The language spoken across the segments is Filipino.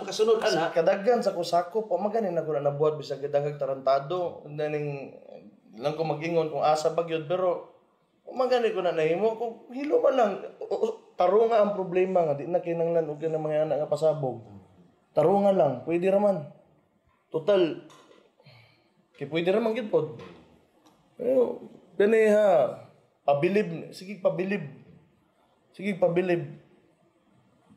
Kasunod ana kadaghan sa kusako pa maganin ako na nabuhat bisag daghang tarantado ning lang ko mag-ingon kung asa ba gyud pero magani ko na nahimo kung hilo man lang tarunga ang problema nga di na kinahanglan og kanang mga anak nga pasabog. Tarunga lang, pwede raman. Total kay pwede raman gyud pod. Pero ha pabilib, sige pabilib. Sige pabilib.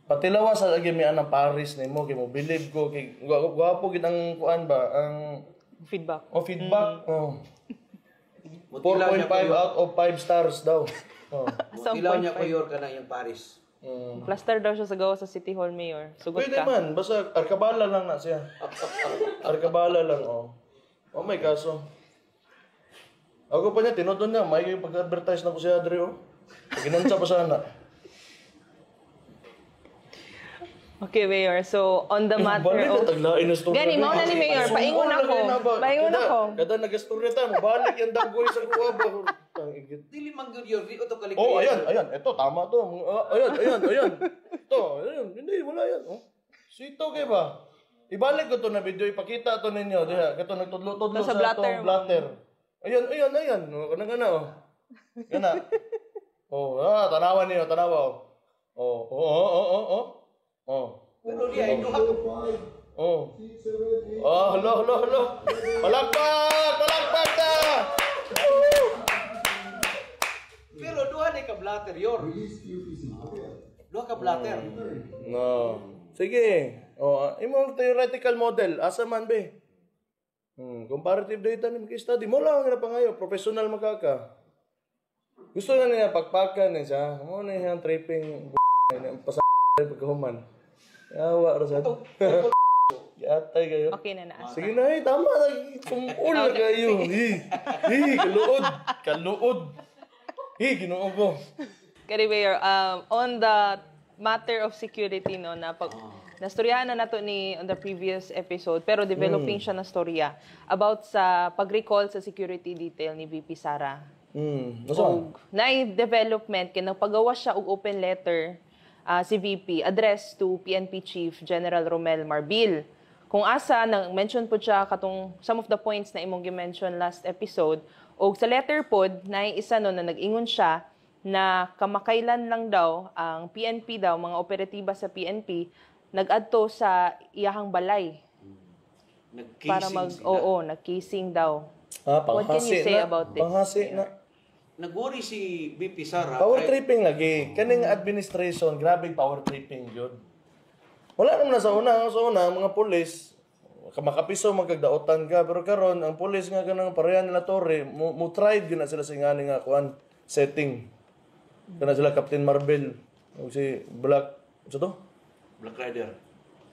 Patilawas sa lagi may anang Paris nimo kay mo believe ko kay gwapo gid ang kuan ba ang feedback. Feedback. 4.5 out of 5 stars daw. Ilaw niya ko yor kana yung Paris. Plaster daw siya sa gawa sa City Hall Mayor. Sugot pwede ka. man, basta arkabala lang na siya. Arkabala lang Oh my kaso. Ako pa niya tinodon niya may pag-advertise na ko siya dre Ginansa pa sana. Okay, Mayor. So, on the matter of... Gani, mauna ni Mayor. Paingon ako. Kada nagastorya tayo, mabalik yung dagoy sa kuwa ba? Dili man gyud yor di to kalikay. Ayan. Ito, tama to. Ayan. Ito, ayan. Hindi, wala yan. Sito kayo ba? Ibalik ko to na video, ipakita to ninyo. Diha, kato nagtudlo-tudlo sa blatter. Ayan. Kana. Tanawan niyo, tanawa. Pero di ay duha. Hello. Palakpak ta. Pero duha ni ka blatter yor. Duha ka blatter. No. Sige. Imong theoretical model asa man be? Comparative data ni study mo lang na pangayo, professional magkaka. Gusto na niya pagpakan niya, mo na yang tripping pagkahuman. Yawa ra sad. Yatay kayo. Okay na. Sige na, tama lagi. Tumul kayo. Kaluod. Ginoo ko. Kari Mayor, on the matter of security no na pag nastoryahan na nato ni on the previous episode pero developing siya na storya about sa pag-recall sa security detail ni VP Sara. So, na-development kaya nagpagawa siya og open letter si VP addressed to PNP Chief General Romel Marbil. Kung asa nang-mention po siya katong some of the points na imong gi-mention last episode o sa letter pod na isa no na nag-ingon siya na kamakailan lang daw ang PNP daw mga operatiba sa PNP nag-adto sa iyahang balay. Para nag-casing daw. What can you say about this? Panghasi na. Nagwori si VP Sara. Power tripping lagi. Kaning administration, grabe power tripping yun. Wala naman na sa una, mga pulis, makapiso magkagdaotan ka, pero karon ang pulis nga kanang parehan nila Torre, mo tried yun na sila sa ingani nga kuan setting. Kana sila Captain Marvel, o si Black Rider.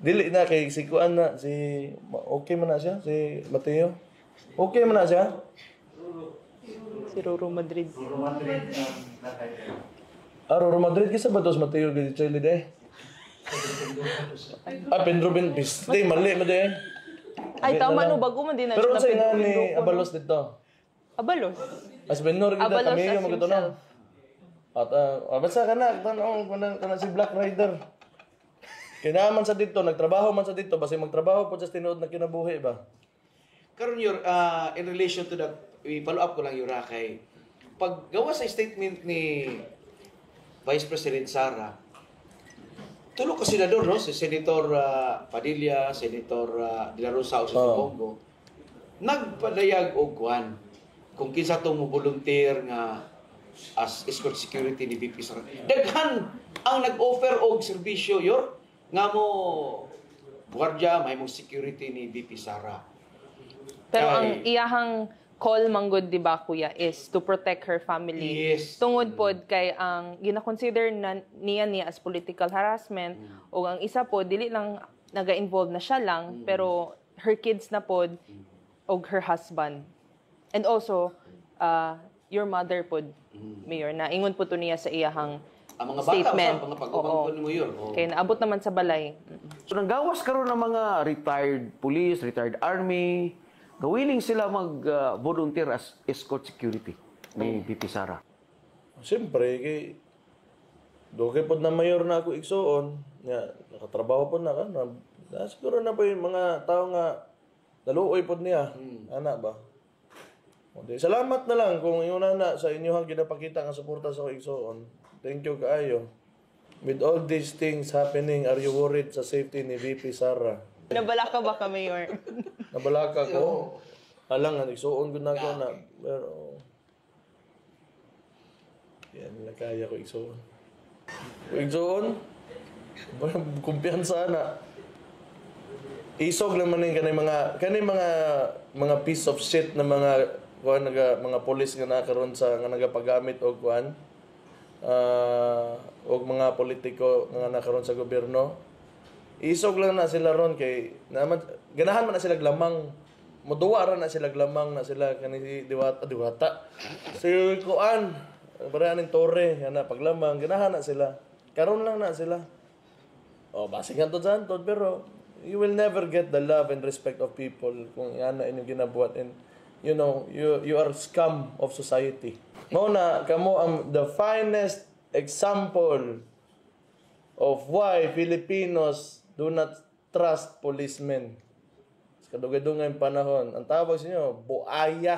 Dili na kay si kuan na, okay man na siya, si Mateo. Okay man na siya. Si Roro Madrid. Roro Madrid kisa ba tos Mateo gid Chile de? Pedro Benpis. Di mali mo de. Ay tama no bago man din na. Pero sa nga ni Abalos dito. Abalos. As benor gid kami yung magto na. At basta kana kana si Black Rider. Kinaman sa dito, nagtrabaho man sa dito, basta magtrabaho po sa tinuod na kinabuhi ba? Karon yor in relation to that, i-follow up ko lang yung kay paggawa sa statement ni Vice President Sara, tulo ka senador, no? Si Senator Padilla, Senator De La Rosa o sa Bongo, nagpadayag og kuan kung kinsa tong mo volunteer nga as escort security ni VP Sara. Daghan ang nag-offer og serbisyo yor nga mo gwardiya may mong security ni VP Sara. Pero ang iyahang call manggod di ba kuya is to protect her family. Yes. Tungod pod kay ang gina-consider niya as political harassment o ang isa po dili lang naga-involve na siya lang pero her kids na pod og her husband. And also your mother pod Mayor na ingon po to niya sa iyahang ang mga statement. Bata, mga pag-ubang mo yun. Kaya naabot naman sa balay. So nanggawas karon ng mga retired police, retired army, willing sila mag-volunteer as escort security ni VP Sara. Siyempre, dugay po na mayor na ako igsoon. Nakatrabaho po na ka. Siguro na po yung mga tao nga naluoy pod niya. Ana ba? Okay. Salamat na lang kung yung na sa inyo hang ginapakita nga suporta sa igsoon. Thank you kaayo. With all these things happening, are you worried sa safety ni VP Sara? Nabalaka ba ka, Mayor? Nabalaka ko. Alang nga, igsoon ko na ko na. Pero, yan, kaya ko igsoon. Igsoon, kumpiyansa na. Isog naman yung mga piece of shit na mga police nga nakaroon sa nga nagapagamit og kuan og mga politiko nga nakaroon sa gobyerno. Isog lang na sila ron kay ganahan man na sila glamang moduwa ra na sila glamang na sila kani diwata si kuan baraning tore yana paglamang ganahan na sila karon lang na sila basig hantod sa hantod pero you will never get the love and respect of people kung yana inyong ginabuhat and you know you are scum of society. Mao na kamo ang the finest example of why Filipinos do not trust policemen. Sa kadugay-dugay panahon, ang tawag sa inyo, buaya.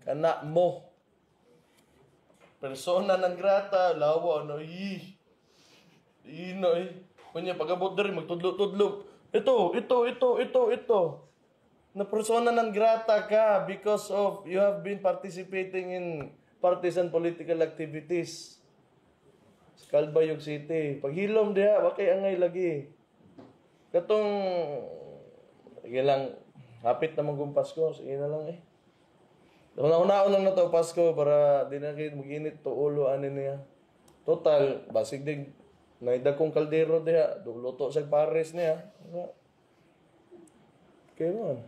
Kana mo. Persona non grata, lawa, no, ino, kunya, pag-abot na rin, magtudlo-tudlo. Ito. Na persona non grata ka because of you have been participating in partisan political activities. Calbayog City. Paghilom diha, wakay angay lagi. Katong, sige lang, hapit na magong Pasko. Sige na lang eh. Una-unaon lang na to Pasko para di na kayo mag-init to ulo anin niya. Total, basig dig, naidagkong kaldero diha. Luto sa pares niya. Okay man.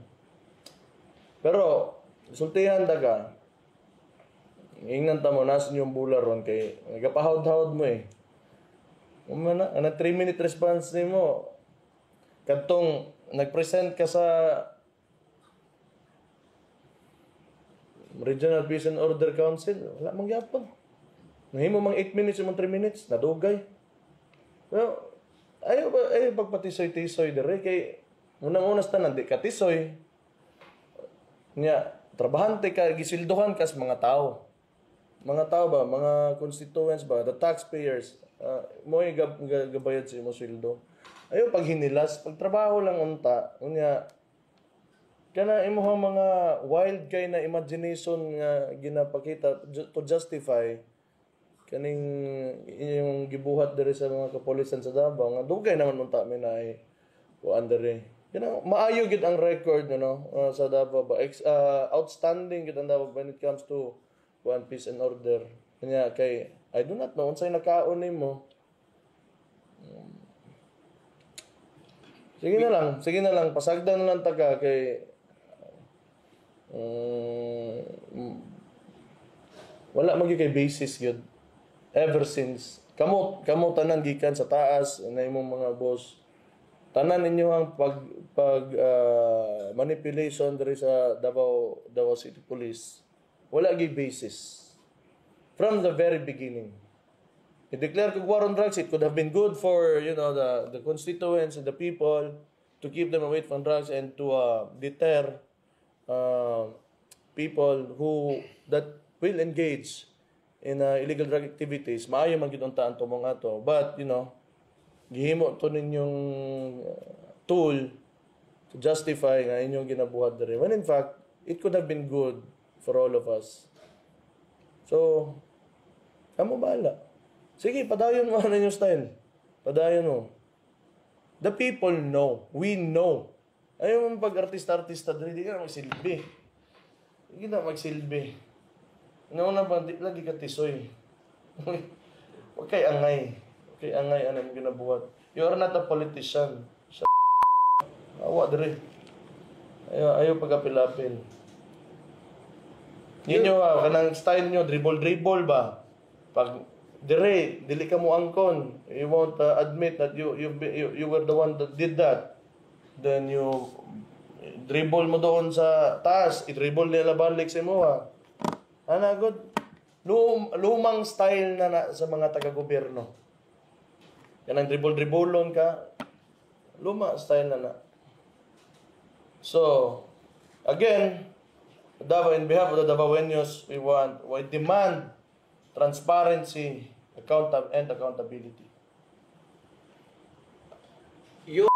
Pero, sultihan daga. Ingnan ta mo, nasa yung bula ron kay nagapahawd-hawd mo eh. Umana, 3-minute response ni mo. Katong nag-present ka sa Regional Peace and Order Council, wala mangyapon. Nahimo mang 8 minutes, yung 3 minutes, nadugay. Pero, ayaw pagpatisoy-tisoy dire kay unang-unas tanan, di ka tisoy. Nya, trabahante ka, gisilduhan ka sa mga tao. Mga tao ba, mga constituents ba, the taxpayers, mo gabayad sa imo sweldo. Ayaw pag hinilas, pag trabaho lang unta, unya kana imo mga wild kay na imagination nga ginapakita to justify kaning inyong gibuhat diri sa mga kapolisan sa Davao nga dugay naman unta mi na ay kuan diri. Kana maayo gid ang record sa Davao ba outstanding gid ang Davao when it comes to kuan peace and order. Kanya kay I do not know unsay nakaon nimo. Sige na lang pasagdan na lang taga kay wala magi kay basis gyud ever since kamo tanan gikan sa taas na imong mga boss tanan ninyo ang manipulation diri sa Davao City Police wala gi basis from the very beginning. I-declare kung war on drugs, it could have been good for, the constituents and the people to keep them away from drugs and to deter people that will engage in illegal drug activities. Maayo man gid unta anto mga ato. But, gihimo to ninyong tool to justify nga inyong ginabuhat diri. When in fact, it could have been good for all of us. So, kamo bahala. Sige, padayon mo na yung style. Padayon mo. The people know. We know. Ayaw mo pag-artista-artista doon, hindi ka na magsilbi. Hindi na magsilbi. Nauna ba, lagi ka tisoy. Huwag kay angay. Huwag kay angay, ano yung ginabuhat. You are not a politician. Awa, diri. Ayaw pag-apil-apil. Yun kanang style nyo, dribble-dribble ba? Pag dili ka mo angkon. You won't admit that you were the one that did that. Then you dribble mo doon sa taas, i-dribble nila balik sa mo Ana good. Lumang style na sa mga taga-gobyerno. Kanang dribble-dribblon ka. Luma style na. So, again, Davao, in behalf of the Davaoenos, we demand transparency, accountability. Yung